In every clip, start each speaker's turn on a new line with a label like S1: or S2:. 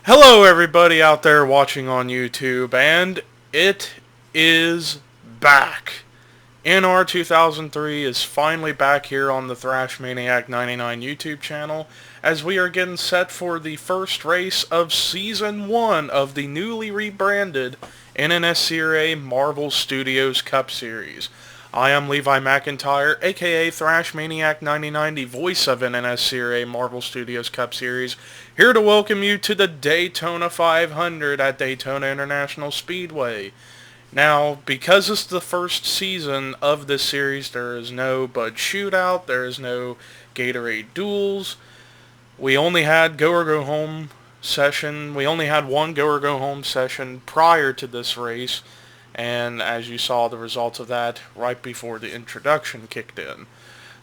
S1: Hello everybody out there watching on YouTube, and it is back. NR 2003 is finally back here on the Thrash Maniac 99 YouTube channel, as we are getting set for the first race of Season 1 of the newly rebranded NNSCRA Marvel Studios Cup Series. I am Levi McIntyre, a.k.a. Thrash Maniac 99, the voice of NNSCRA Marvel Studios Cup Series, here to welcome you to the Daytona 500 at Daytona International Speedway. Now, because it's the first season of this series, there is no Bud Shootout, there is no Gatorade Duels. We only had Go or Go Home session. We only had one Go or Go Home session prior to this race, and as you saw the results of that right before the introduction kicked in.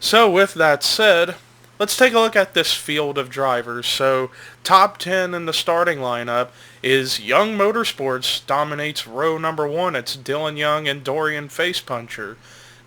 S1: So with that said, let's take a look at this field of drivers. So top 10 in the starting lineup is Young Motorsports dominates row number 1. It's Dylan Young and Dorian Facepuncher.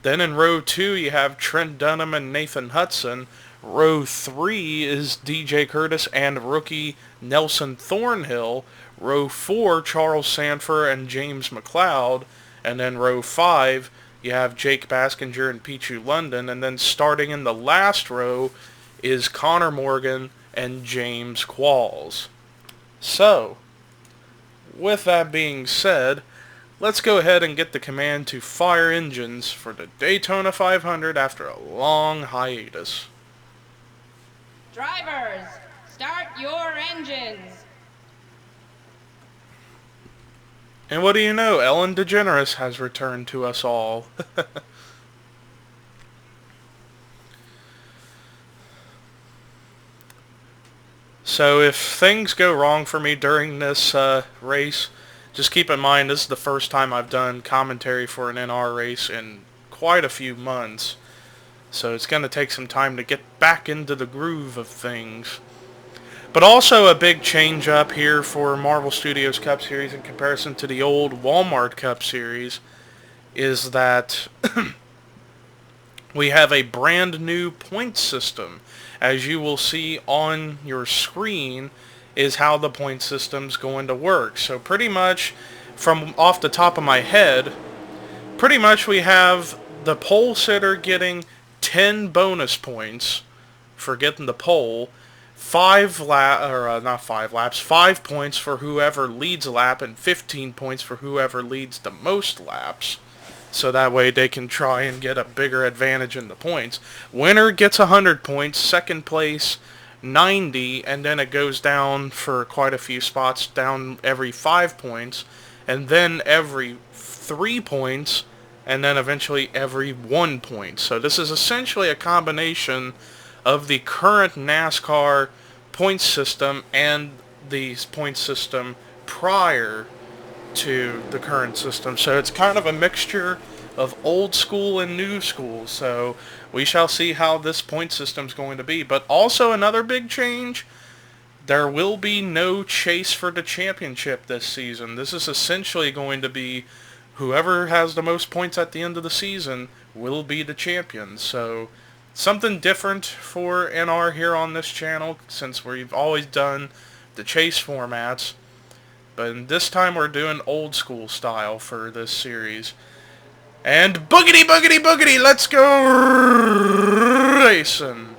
S1: Then in row 2 you have Trent Dunham and Nathan Hudson. Row 3 is DJ Curtis and rookie Nelson Thornhill. Row 4, Charles Sanford and James McLeod. And then row 5, you have Jake Baskinger and Pichu London. And then starting in the last row is Connor Morgan and James Qualls. So, with that being said, let's go ahead and get the command to fire engines for the Daytona 500 after a long hiatus.
S2: Drivers, start your engines.
S1: And what do you know, Ellen DeGeneres has returned to us all. So if things go wrong for me during this race, just keep in mind this is the first time I've done commentary for an NR race in quite a few months. So it's going to take some time to get back into the groove of things. But also a big change up here for Marvel Studios Cup Series in comparison to the old Walmart Cup Series is that we have a brand new point system. As you will see on your screen is how the point system's going to work. So pretty much from off the top of my head, pretty much we have the pole sitter getting 10 bonus points for getting the pole, 5 points for whoever leads a lap, and 15 points for whoever leads the most laps. So that way they can try and get a bigger advantage in the points. Winner gets 100 points, second place 90, and then it goes down for quite a few spots, down every 5 points, and then every 3 points, and then eventually every 1 point. So this is essentially a combination of the current NASCAR point system and the point system prior to the current system. So it's kind of a mixture of old school and new school. So we shall see how this point system's going to be. But also another big change, there will be no chase for the championship this season. This is essentially going to be whoever has the most points at the end of the season will be the champion. So something different for NR here on this channel, since we've always done the chase formats. But this time we're doing old school style for this series. And boogity boogity boogity, let's go racing.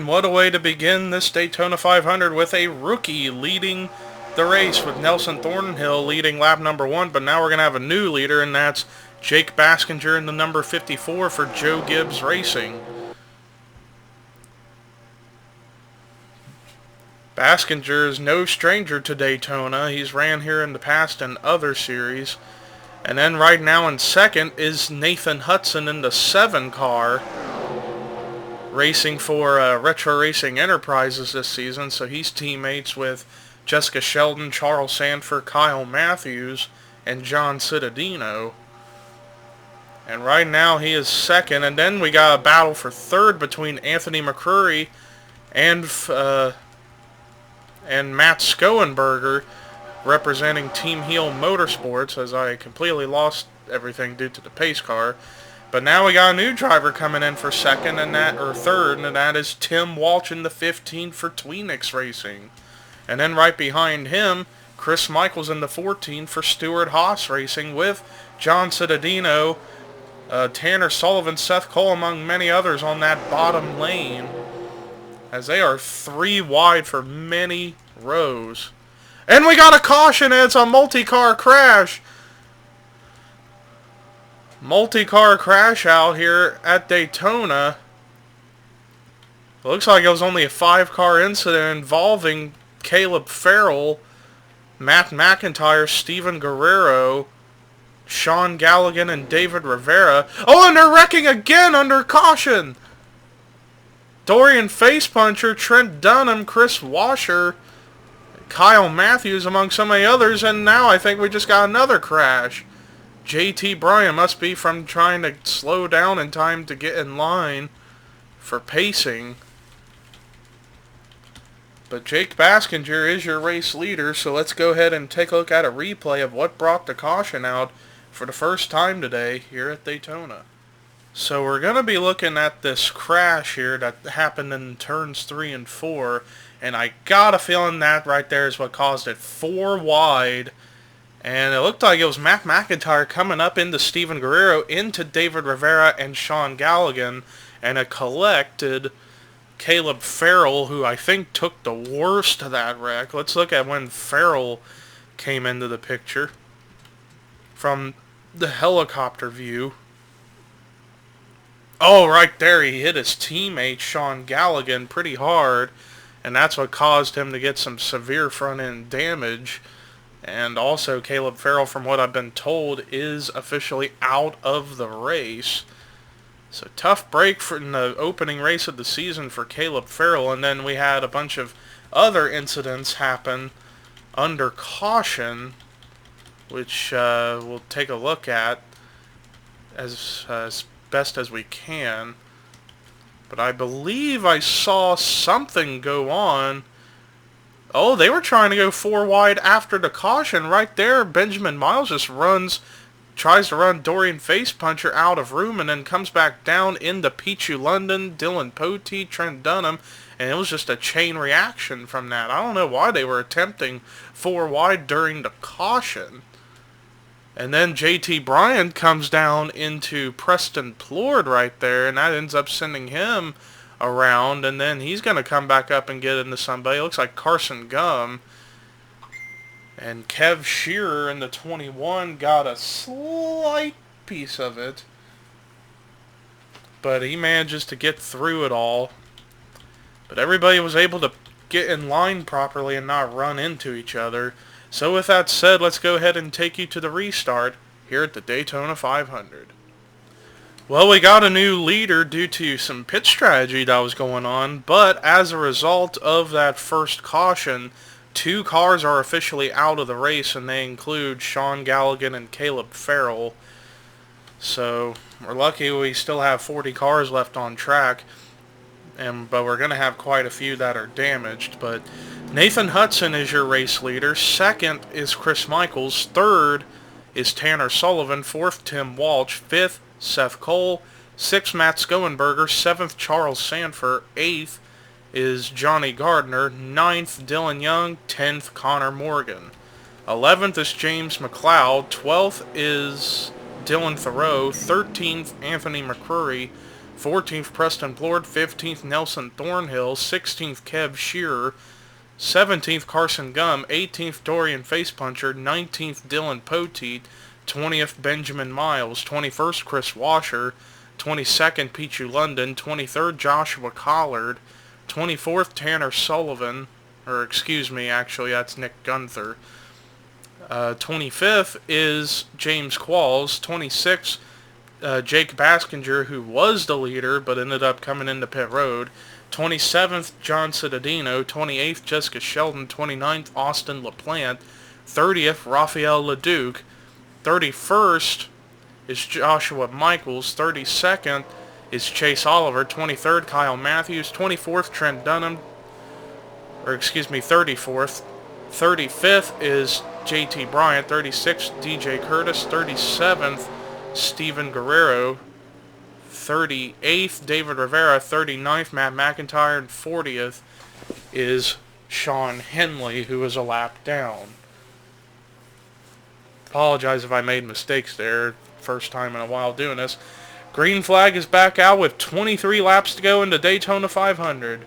S1: And what a way to begin this Daytona 500 with a rookie leading the race with Nelson Thornhill leading lap number 1, but now we're going to have a new leader, and that's Jake Baskinger in the number 54 for Joe Gibbs Racing. Baskinger is no stranger to Daytona. He's ran here in the past in other series. And then right now in second is Nathan Hudson in the 7 car, racing for Retro Racing Enterprises this season. So he's teammates with Jessica Sheldon, Charles Sanford, Kyle Matthews, and John Cittadino. And right now he is second. And then we got a battle for third between Anthony McCrory and Matt Skoenberger, representing Team Heel Motorsports, as I completely lost everything due to the pace car. But now we got a new driver coming in for second, or third, and that is Tim Walsh in the 15 for Tweenix Racing. And then right behind him, Chris Michaels in the 14 for Stewart Haas Racing, with John Cittadino, Tanner Sullivan, Seth Cole, among many others on that bottom lane, as they are 3 wide for many rows. And we got a caution, and it's a multi-car crash. Multi-car crash out here at Daytona. It looks like it was only a 5-car incident involving Caleb Farrell, Matt McIntyre, Steven Guerrero, Sean Galligan, and David Rivera. Oh, and they're wrecking again under caution. Dorian Facepuncher, Trent Dunham, Chris Washer, Kyle Matthews, among so many others, and now I think we just got another crash. JT Bryan must be from trying to slow down in time to get in line for pacing. But Jake Baskinger is your race leader, so let's go ahead and take a look at a replay of what brought the caution out for the first time today here at Daytona. So we're going to be looking at this crash here that happened in turns 3 and 4, and I got a feeling that right there is what caused it. 4 wide, and it looked like it was Matt McIntyre coming up into Steven Guerrero, into David Rivera and Sean Galligan, and it collected Caleb Farrell, who I think took the worst of that wreck. Let's look at when Farrell came into the picture from the helicopter view. Oh, right there, he hit his teammate, Sean Galligan, pretty hard, and that's what caused him to get some severe front-end damage. And also, Caleb Farrell, from what I've been told, is officially out of the race. So, tough break in the opening race of the season for Caleb Farrell, and then we had a bunch of other incidents happen under caution, which we'll take a look at as best as we can. But I believe I saw something go on. Oh, they were trying to go 4 wide after the caution. Right there, Benjamin Miles just tries to run Dorian Facepuncher out of room, and then comes back down into Pichu London, Dylan Poteet, Trent Dunham, and it was just a chain reaction from that. I don't know why they were attempting 4 wide during the caution. And then JT Bryan comes down into Preston Plord right there, and that ends up sending him around, and then he's going to come back up and get into somebody. It looks like Carson Gum. And Kev Shearer in the 21 got a slight piece of it, but he manages to get through it all. But everybody was able to get in line properly and not run into each other. So with that said, let's go ahead and take you to the restart here at the Daytona 500. Well, we got a new leader due to some pit strategy that was going on, but as a result of that first caution, 2 cars are officially out of the race, and they include Sean Galligan and Caleb Farrell. So we're lucky we still have 40 cars left on track, but we're going to have quite a few that are damaged. But Nathan Hudson is your race leader. Second is Chris Michaels. Third is Tanner Sullivan. Fourth, Tim Walsh. Fifth, Seth Cole. Sixth, Matt Skoenberger. Seventh, Charles Sanford. Eighth is Johnny Gardner. Ninth, Dylan Young. 10th, Connor Morgan. 11th is James McLeod. 12th is Dylan Thoreau. 13th, Anthony McCrory. 14th, Preston Plord. 15th, Nelson Thornhill. 16th, Kev Shearer. 17th Carson Gum, 18th Dorian Facepuncher, 19th Dylan Poteet, 20th Benjamin Miles, 21st Chris Washer, 22nd Pichu London, 23rd Joshua Collard, 24th Tanner Sullivan, or excuse me, actually that's Nick Gunther. 25th is James Qualls, 26th Jake Baskinger, who was the leader but ended up coming into pit road. 27th, John Cittadino. 28th, Jessica Sheldon. 29th, Austin LaPlante. 30th, Raphael LeDuc. 31st is Joshua Michaels. 32nd is Chase Oliver. 23rd, Kyle Matthews. 24th, Trent Dunham. 34th. 35th is JT Bryant. 36th, DJ Curtis. 37th, Steven Guerrero. 38th, David Rivera. 39th, Matt McIntyre. And 40th is Sean Henley, who is a lap down. Apologize if I made mistakes there. First time in a while doing this. Green flag is back out with 23 laps to go into Daytona 500.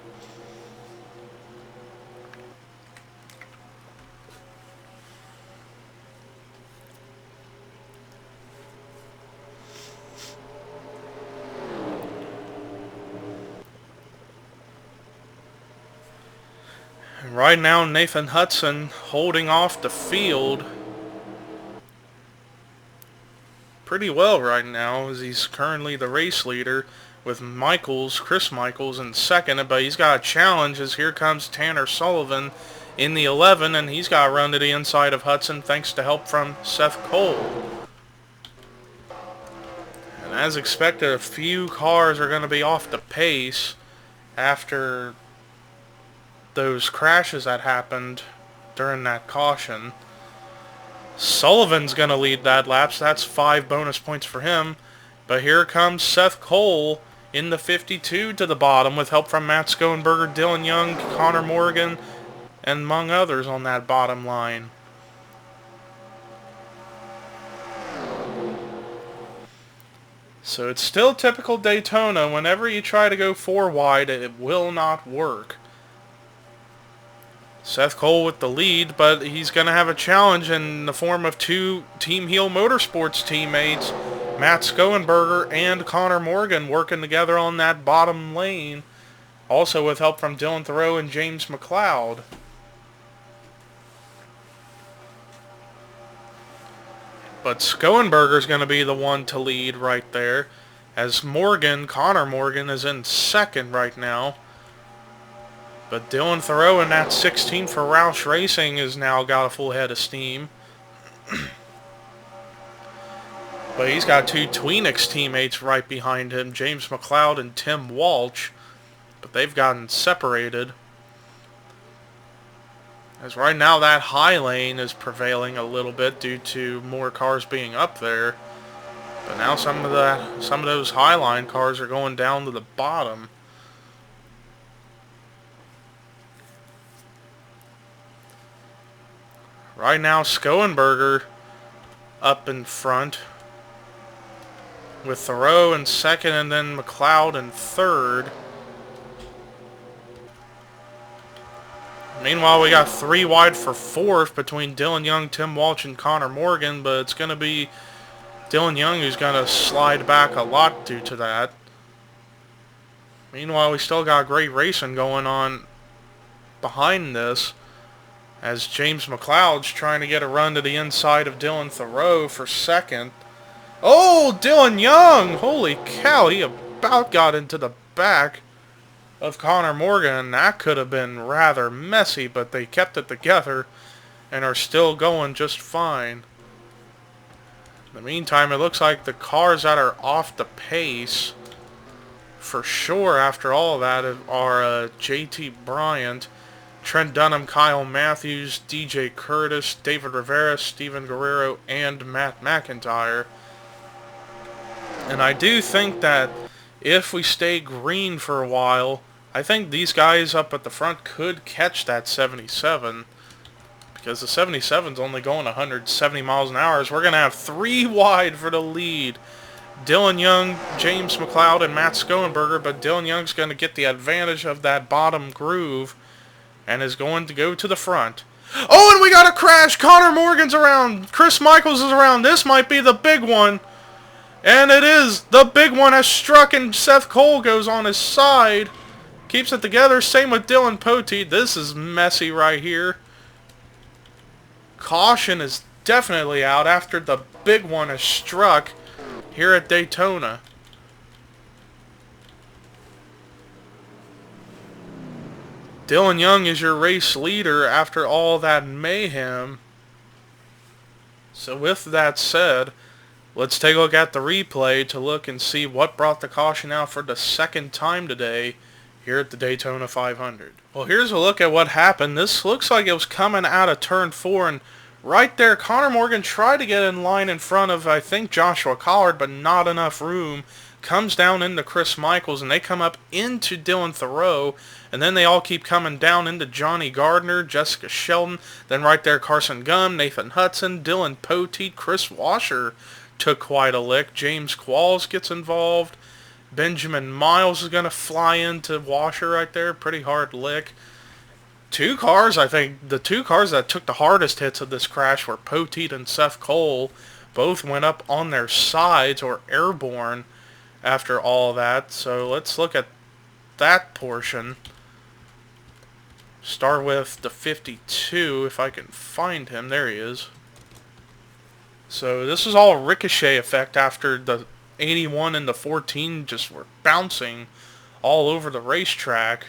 S1: Right now, Nathan Hudson holding off the field pretty well right now, as he's currently the race leader with Chris Michaels in second, but he's got a challenge as here comes Tanner Sullivan in the 11, and he's got to run to the inside of Hudson thanks to help from Seth Cole. And as expected, a few cars are going to be off the pace after those crashes that happened during that caution. Sullivan's going to lead that lap, so that's 5 bonus points for him. But here comes Seth Cole in the 52 to the bottom with help from Matt Skoenberger, Dylan Young, Connor Morgan, and among others on that bottom line. So it's still typical Daytona. Whenever you try to go 4 wide, it will not work. Seth Cole with the lead, but he's going to have a challenge in the form of 2 Team Heel Motorsports teammates, Matt Skoenberger and Connor Morgan, working together on that bottom lane, also with help from Dylan Thoreau and James McLeod. But Skoenberger's going to be the one to lead right there, as Connor Morgan, is in second right now. But Dylan Thoreau in that 16 for Roush Racing has now got a full head of steam. But he's got 2 Tweenix teammates right behind him, James McLeod and Tim Walsh. But they've gotten separated. As right now that high lane is prevailing a little bit due to more cars being up there. But now some of those high line cars are going down to the bottom. Right now, Skoenberger up in front with Thoreau in second and then McLeod in third. Meanwhile, we got 3 wide for fourth between Dylan Young, Tim Walsh, and Connor Morgan, but it's going to be Dylan Young who's going to slide back a lot due to that. Meanwhile, we still got great racing going on behind this, as James McLeod's trying to get a run to the inside of Dylan Thoreau for second. Oh, Dylan Young! Holy cow, he about got into the back of Connor Morgan. That could have been rather messy, but they kept it together and are still going just fine. In the meantime, it looks like the cars that are off the pace, for sure after all of that, are JT Bryant, Trent Dunham, Kyle Matthews, DJ Curtis, David Rivera, Steven Guerrero, and Matt McIntyre. And I do think that if we stay green for a while, I think these guys up at the front could catch that 77. Because the 77's only going 170 miles an hour. So we're going to have 3 wide for the lead. Dylan Young, James McLeod, and Matt Skoenberger. But Dylan Young's going to get the advantage of that bottom groove and is going to go to the front. Oh, and we got a crash! Connor Morgan's around! Chris Michaels is around! This might be the big one! And it is! The big one has struck, and Seth Cole goes on his side. Keeps it together. Same with Dylan Poteet. This is messy right here. Caution is definitely out after the big one has struck here at Daytona. Dylan Young is your race leader after all that mayhem. So with that said, let's take a look at the replay to look and see what brought the caution out for the second time today here at the Daytona 500. Well, here's a look at what happened. This looks like it was coming out of turn 4, and right there, Connor Morgan tried to get in line in front of, I think, Joshua Collard, but not enough room. Comes down into Chris Michaels, and they come up into Dylan Thoreau, and then they all keep coming down into Johnny Gardner, Jessica Shelton, then right there Carson Gum, Nathan Hudson, Dylan Poteet, Chris Washer took quite a lick, James Qualls gets involved, Benjamin Miles is going to fly into Washer right there, pretty hard lick. Two cars, I think, the two cars that took the hardest hits of this crash were Poteet and Seth Cole. Both went up on their sides or airborne after all that. So let's look at that portion. Start with the 52, if I can find him. There he is. So this is all ricochet effect after the 81 and the 14 just were bouncing all over the racetrack.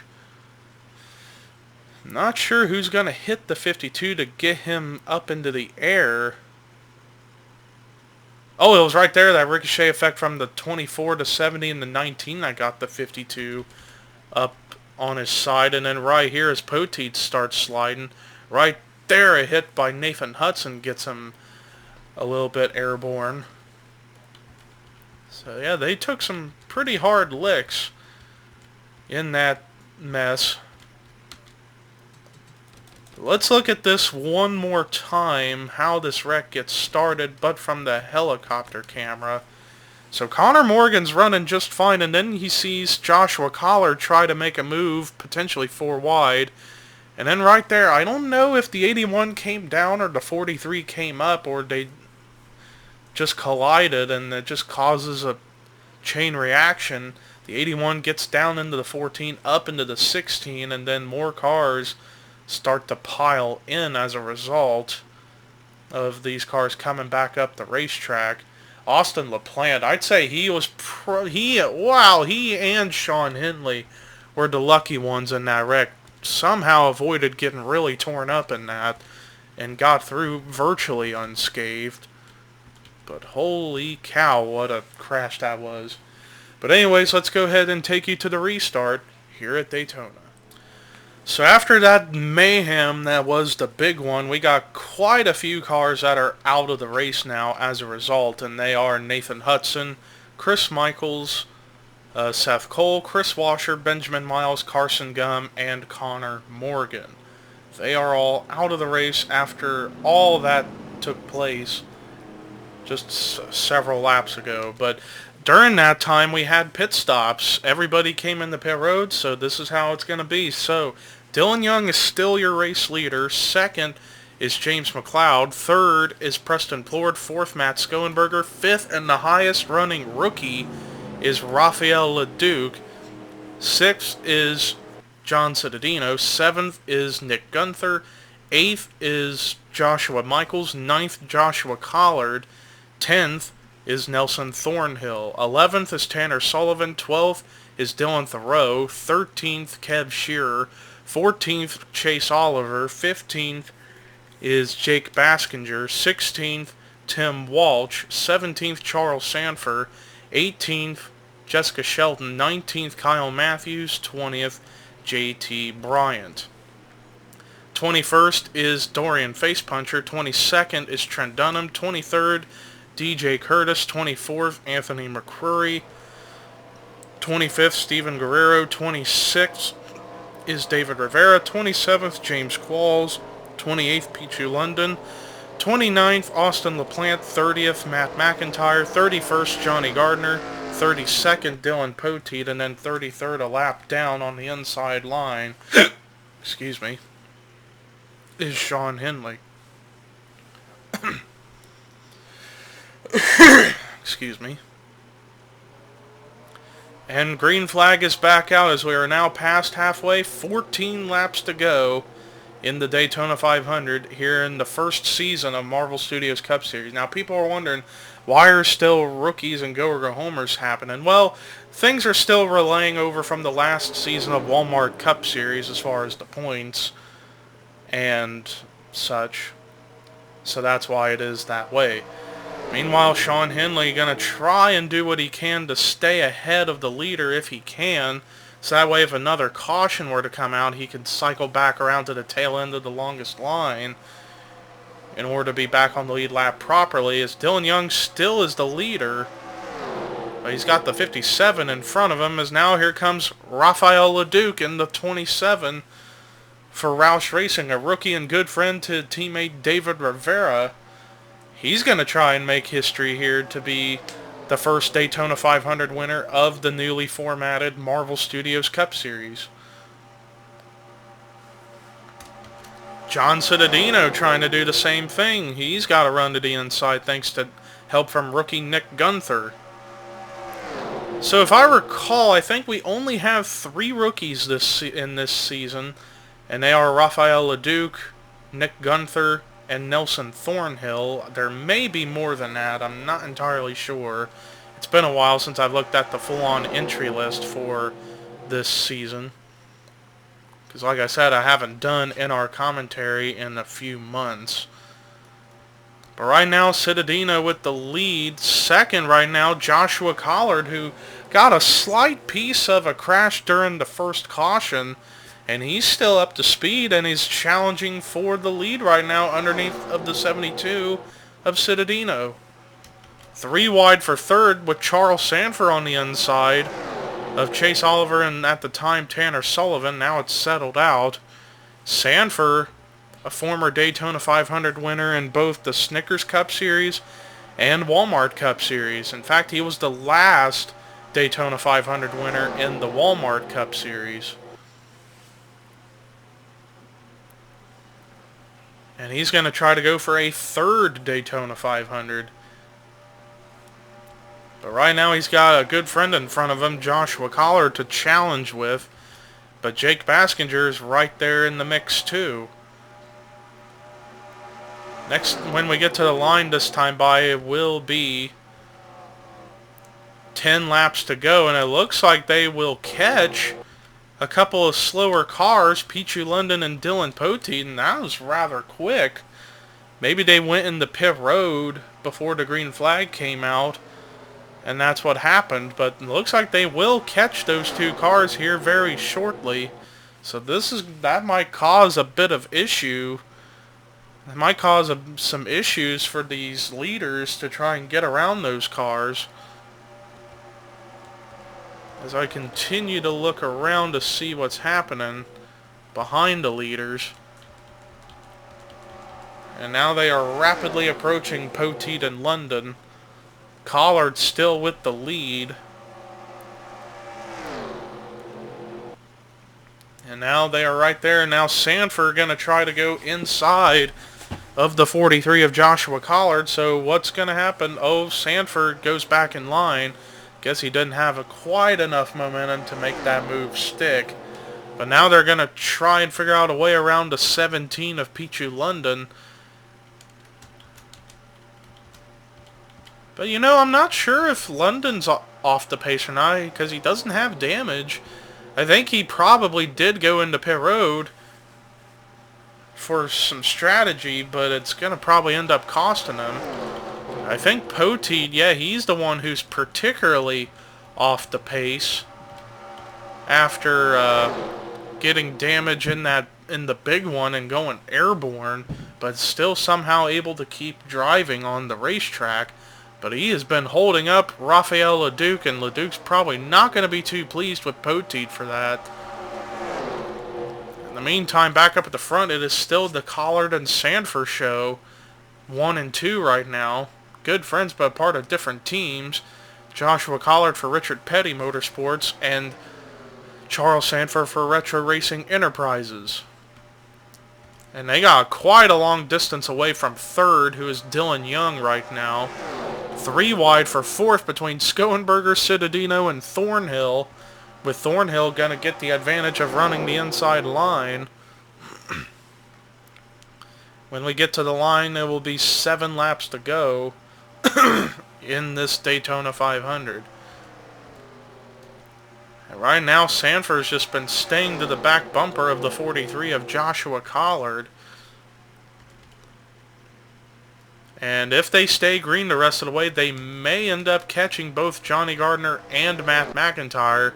S1: Not sure who's going to hit the 52 to get him up into the air. Oh, it was right there, that ricochet effect from the 24 to 70 and the 19 that got the 52 up on his side. And then right here as Poteet starts sliding, right there a hit by Nathan Hudson gets him a little bit airborne. So yeah, they took some pretty hard licks in that mess. Let's look at this one more time, how this wreck gets started, but from the helicopter camera. So Connor Morgan's running just fine, and then he sees Joshua Collard try to make a move, potentially 4 wide. And then right there, I don't know if the 81 came down or the 43 came up, or they just collided, and it just causes a chain reaction. The 81 gets down into the 14, up into the 16, and then more cars start to pile in as a result of these cars coming back up the racetrack. Austin LaPlante, I'd say he was he and Sean Hindley were the lucky ones in that wreck. Somehow avoided getting really torn up in that and got through virtually unscathed. But holy cow, what a crash that was. But anyways, let's go ahead and take you to the restart here at Daytona. So after that mayhem that was the big one, we got quite a few cars that are out of the race now as a result, and they are Nathan Hudson, Chris Michaels, Seth Cole, Chris Washer, Benjamin Miles, Carson Gum, and Connor Morgan. They are all out of the race after all that took place just several laps ago. But during that time, we had pit stops. Everybody came in the pit road, so this is how it's going to be. So Dylan Young is still your race leader. Second is James McLeod. Third is Preston Plord. Fourth, Matt Skoenberger. Fifth, and the highest running rookie, is Rafael LeDuc. Sixth is John Cittadino. Seventh is Nick Gunther. Eighth is Joshua Michaels. Ninth, Joshua Collard. 10th is Nelson Thornhill. 11th is Tanner Sullivan. 12th is Dylan Thoreau. 13th, Kev Shearer. 14th, Chase Oliver. 15th is Jake Baskinger. 16th, Tim Walsh. 17th, Charles Sanford. 18th, Jessica Shelton. 19th, Kyle Matthews. 20th, JT Bryant. 21st is Dorian Facepuncher. 22nd is Trent Dunham. 23rd, DJ Curtis. 24th, Anthony McCrory. 25th, Steven Guerrero. 26th is David Rivera. 27th, James Qualls. 28th, Pichu London. 29th, Austin LaPlante. 30th, Matt McIntyre. 31st, Johnny Gardner. 32nd, Dylan Poteet. And then 33rd, a lap down on the inside line, excuse me, is Sean Henley. Excuse me. And green flag is back out as we are now past halfway. 14 laps to go in the Daytona 500 here in the first season of Marvel Studios Cup Series. Now, people are wondering, why are still rookies and go-or-go-homers happening? Well, things are still relaying over from the last season of Walmart Cup Series as far as the points and such. So that's why it is that way. Meanwhile, Sean Henley going to try and do what he can to stay ahead of the leader if he can. So that way if another caution were to come out, he can cycle back around to the tail end of the longest line in order to be back on the lead lap properly, as Dylan Young still is the leader. But he's got the 57 in front of him, as now here comes Rafael LeDuc in the 27 for Roush Racing, a rookie and good friend to teammate David Rivera. He's going to try and make history here to be the first Daytona 500 winner of the newly formatted Marvel Studios Cup Series. John Cittadino trying to do the same thing. He's got to run to the inside thanks to help from rookie Nick Gunther. So if I recall, I think we only have 3 rookies in this season, and they are Rafael LeDuc, Nick Gunther, and Nelson Thornhill. There may be more than that. I'm not entirely sure. It's been a while since I've looked at the full-on entry list for this season. Because like I said, I haven't done NR commentary in a few months. But right now, Cittadino with the lead. Second right now, Joshua Collard, who got a slight piece of a crash during the first caution. And he's still up to speed, and he's challenging for the lead right now underneath of the 72 of Cittadino. 3 wide for third with Charles Sanford on the inside of Chase Oliver and at the time Tanner Sullivan. Now it's settled out. Sanford, a former Daytona 500 winner in both the Snickers Cup Series and Walmart Cup Series. In fact, he was the last Daytona 500 winner in the Walmart Cup Series. And he's going to try to go for a third Daytona 500. But right now he's got a good friend in front of him, Joshua Collard, to challenge with. But Jake Baskinger is right there in the mix too. Next, when we get to the line this time by, it will be 10 laps to go. And it looks like they will catch a couple of slower cars, Pichu London and Dylan Poteet, and that was rather quick. Maybe they went in the pit road before the green flag came out, and that's what happened. But it looks like they will catch those 2 cars here very shortly. So that might cause a bit of issue. It might cause some issues for these leaders to try and get around those cars. As I continue to look around to see what's happening behind the leaders. And now they are rapidly approaching Poteet and London. Collard still with the lead. And now they are right there. And now Sanford going to try to go inside of the 43 of Joshua Collard. So what's going to happen? Oh, Sanford goes back in line. Guess he didn't have quite enough momentum to make that move stick. But now they're going to try and figure out a way around the 17 of Pichu London. But you know, I'm not sure if London's off the pace or not, because he doesn't have damage. I think he probably did go into pit road for some strategy, but it's going to probably end up costing him. I think Poteet, yeah, he's the one who's particularly off the pace after getting damage in the big one and going airborne, but still somehow able to keep driving on the racetrack. But he has been holding up Rafael LeDuc, and LeDuc's probably not going to be too pleased with Poteet for that. In the meantime, back up at the front, it is still the Collard and Sanford show, 1 and 2 right now. Good friends, but part of different teams. Joshua Collard for Richard Petty Motorsports and Charles Sanford for Retro Racing Enterprises. And they got quite a long distance away from third, who is Dylan Young right now. 3 wide for fourth between Skoenberger, Cittadino, and Thornhill. With Thornhill going to get the advantage of running the inside line. When we get to the line, there will be 7 laps to go in this Daytona 500. And right now, Sanford's just been staying to the back bumper of the 43 of Joshua Collard. And if they stay green the rest of the way, they may end up catching both Johnny Gardner and Matt McIntyre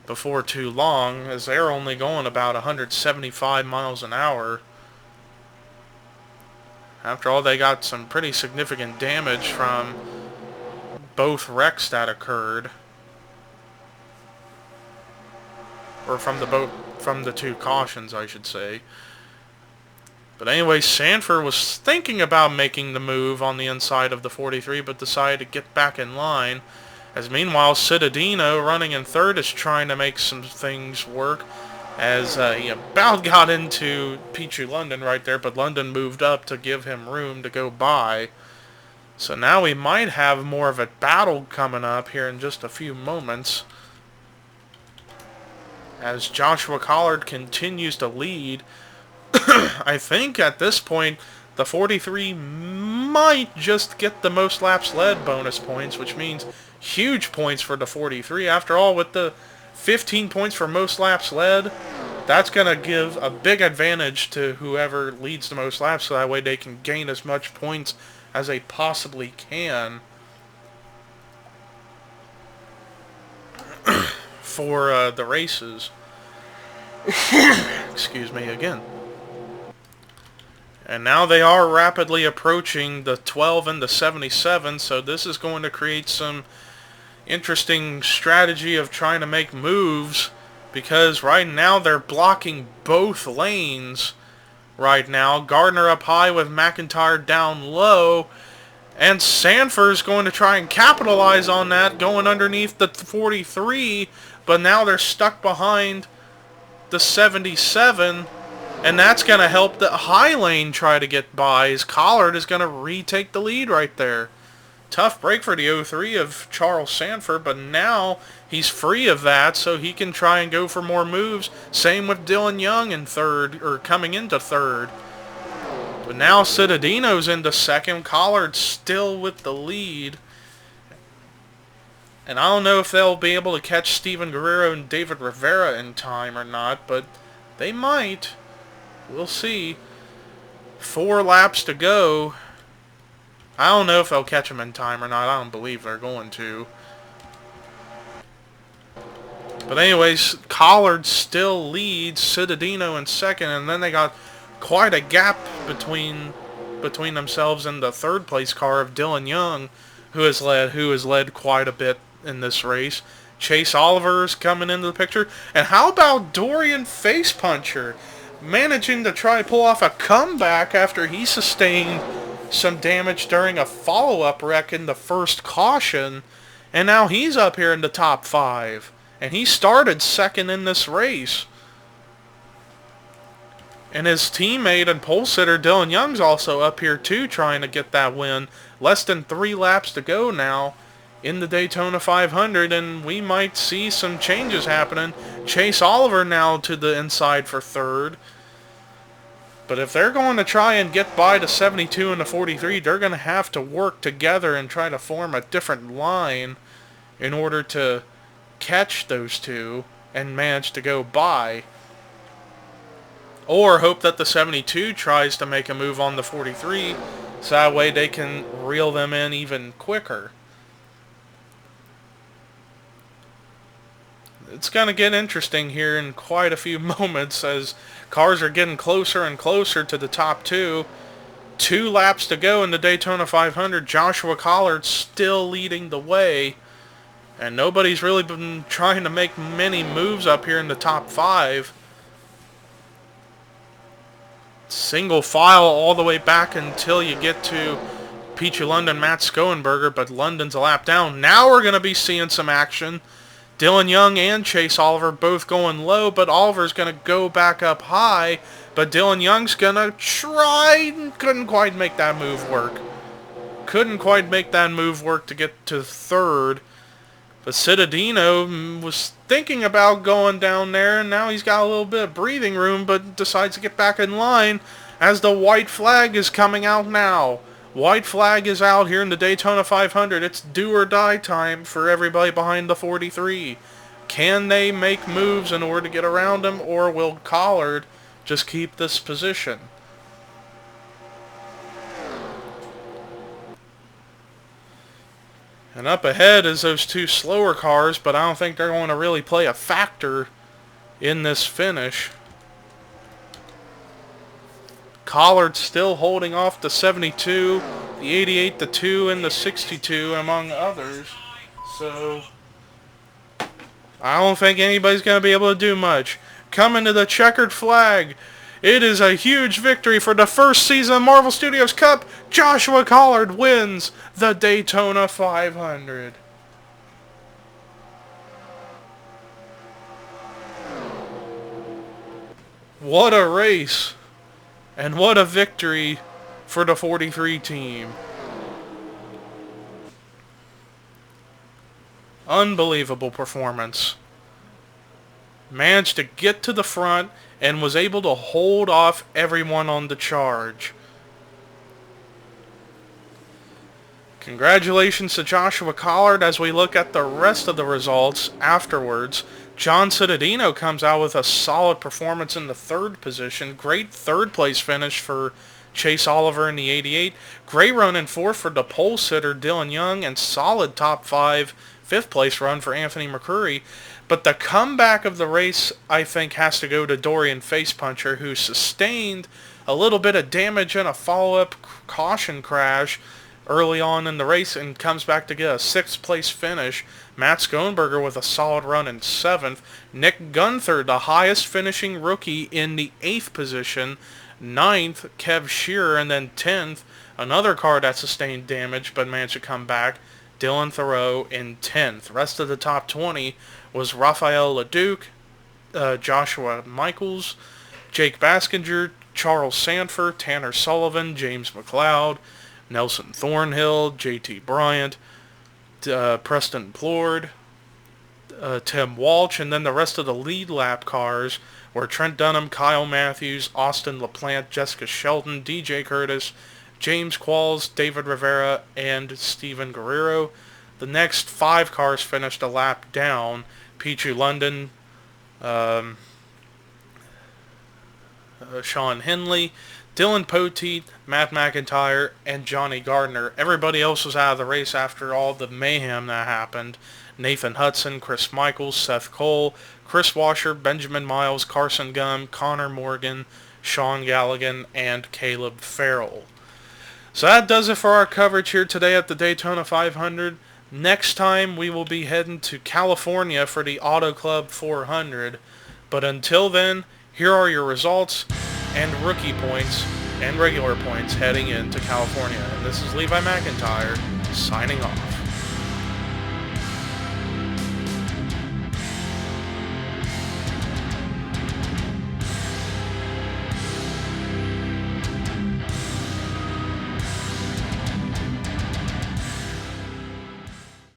S1: before too long, as they're only going about 175 miles an hour. After all, they got some pretty significant damage from both wrecks that occurred. Or from the 2 cautions, I should say. But anyway, Sanford was thinking about making the move on the inside of the 43, but decided to get back in line. As meanwhile, Cittadino, running in third, is trying to make some things work. As he about got into Peachy London right there, but London moved up to give him room to go by. So now we might have more of a battle coming up here in just a few moments, as Joshua Collard continues to lead. I think at this point, the 43 might just get the most laps led bonus points, which means huge points for the 43. After all, with the 15 points for most laps led, that's going to give a big advantage to whoever leads the most laps, so that way they can gain as much points as they possibly can for the races. Excuse me again. And now they are rapidly approaching the 12 and the 77, so this is going to create some interesting strategy of trying to make moves, because right now they're blocking both lanes right now. Gardner up high with McIntyre down low, and Sanford's going to try and capitalize on that, going underneath the 43, but now they're stuck behind the 77, and that's going to help the high lane try to get by, as Collard is going to retake the lead right there. Tough break for the 03 of Charles Sanford, but now he's free of that, so he can try and go for more moves. Same with Dylan Young in third, or coming into third. But now Cittadino's into second. Collard's still with the lead. And I don't know if they'll be able to catch Steven Guerrero and David Rivera in time or not, but they might. We'll see. 4 laps to go. I don't know if they'll catch him in time or not. I don't believe they're going to. But anyways, Collard still leads Cittadino in second, and then they got quite a gap between themselves and the third place car of Dylan Young, who has led quite a bit in this race. Chase Oliver's coming into the picture. And how about Dorian Facepuncher managing to try to pull off a comeback after he sustained some damage during a follow-up wreck in the first caution, and now he's up here in the top 5, and he started second in this race. And his teammate and pole sitter Dylan Young's also up here too, trying to get that win. Less than 3 laps to go now in the Daytona 500, and we might see some changes happening. Chase Oliver now to the inside for third. But if they're going to try and get by the 72 and the 43, they're going to have to work together and try to form a different line in order to catch those two and manage to go by. Or hope that the 72 tries to make a move on the 43, so that way they can reel them in even quicker. It's going to get interesting here in quite a few moments, as cars are getting closer and closer to the top 2. 2 laps to go in the Daytona 500. Joshua Collard still leading the way, and nobody's really been trying to make many moves up here in the top 5. Single file all the way back until you get to Peachy London, Matt Skoenberger, but London's a lap down. Now we're going to be seeing some action. Dylan Young and Chase Oliver both going low, but Oliver's going to go back up high, But Dylan Young's gonna try, couldn't quite make that move work. Couldn't quite make that move work to get to third. But Cittadino was thinking about going down there, and now he's got a little bit of breathing room, but decides to get back in line as the white flag is coming out now. White flag is out here in the Daytona 500. It's do or die time for everybody behind the 43. Can they make moves in order to get around him, or will Collard just keep this position? And up ahead is those two slower cars, but I don't think they're going to really play a factor in this finish. Collard still holding off the 72, the 88, the 2, and the 62, among others. So I don't think anybody's going to be able to do much. Coming to the checkered flag. It is a huge victory for the first season of Marvel Studios Cup. Joshua Collard wins the Daytona 500. What a race. And what a victory for the 43 team. Unbelievable performance. Managed to get to the front and was able to hold off everyone on the charge. Congratulations to Joshua Collard as we look at the rest of the results afterwards. John Cittadino comes out with a solid performance in the third position. Great third place finish for Chase Oliver in the 88. Great run in fourth for the pole sitter Dylan Young, and solid top five fifth place run for Anthony McCurry. But the comeback of the race, I think, has to go to Dorian Facepuncher, who sustained a little bit of damage in a follow-up caution crash early on in the race and comes back to get a sixth place finish. Matt Schoenberger with a solid run in seventh. Nick Gunther, the highest finishing rookie, in the eighth position. Ninth, Kev Shearer, and then 10th, another car that sustained damage but managed to come back, Dylan Thoreau in 10th. Rest of the top 20 was Raphael LeDuc, Joshua Michaels, Jake Baskinger, Charles Sanford, Tanner Sullivan, James McLeod, Nelson Thornhill, JT Bryant, Preston Plord, Tim Walsh, and then the rest of the lead lap cars were Trent Dunham, Kyle Matthews, Austin LaPlante, Jessica Shelton, DJ Curtis, James Qualls, David Rivera, and Steven Guerrero. The next five cars finished a lap down. Pichu London, Sean Henley, Dylan Poteet, Matt McIntyre, and Johnny Gardner. Everybody else was out of the race after all the mayhem that happened. Nathan Hudson, Chris Michaels, Seth Cole, Chris Washer, Benjamin Miles, Carson Gum, Connor Morgan, Sean Galligan, and Caleb Farrell. So that does it for our coverage here today at the Daytona 500. Next time we will be heading to California for the Auto Club 400. But until then, here are your results and rookie points and regular points heading into California. And this is Levi McIntyre signing off.